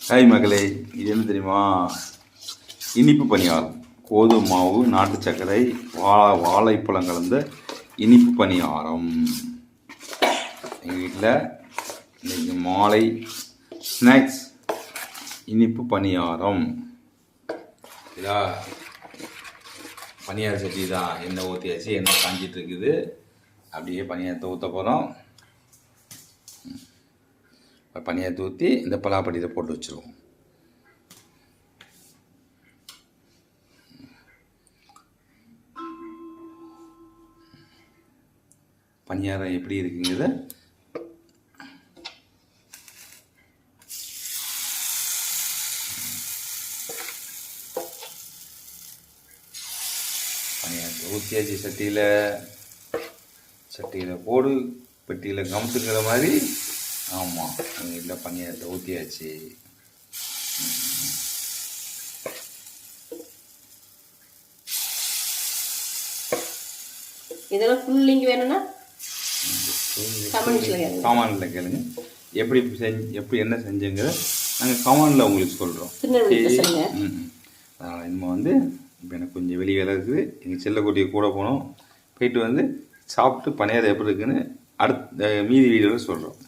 Hi மகளே, இது என்ன தெரியுமா? இனிப்பு பணியாரம். கோதுமை மாவு, நாட்டு சர்க்கரை, வாழைப்பழம் கலந்த இனிப்பு பணியாரம். எங்கள் வீட்டில் இன்றைக்கி மாலை ஸ்நாக்ஸ் இனிப்பு பணியாரம். இதா பணியார சட்டி தான். எண்ணெய் ஊற்றியாச்சு, எண்ணெய் காஞ்சிட்டு இருக்குது. அப்படியே பணியாரத்தை ஊற்ற போகிறோம். பனியாரத்தை ஊற்றி இந்த பலாப்படியில் போட்டு வச்சுருவோம். பனியாரம் எப்படி இருக்குங்கிறத பனியாரத்தை ஊற்றியாச்சு. சட்டியில் போடு, பெட்டியில் கமுத்துங்கிற மாதிரி. ஆமாம், எங்கள் வீட்டில் பனியாரத்தை ஊற்றியாச்சு. இதெல்லாம் ஃபுல் லிங்க் வேணும்னா கமெண்ட்ல கேளுங்க. எப்படி என்ன செஞ்சுங்கிற நாங்கள் கமெண்ட்ல உங்களுக்கு சொல்கிறோம். அதனால் இனிமேல் இப்போ எனக்கு கொஞ்சம் வெளியே வேலை இருக்குது. எங்கள் செல்லக்குட்டியை கூட போனோம். போயிட்டு சாப்பிட்டு பனியாரம் எப்படி இருக்குன்னு அடுத்த மீதி வீடியோவில் சொல்கிறோம்.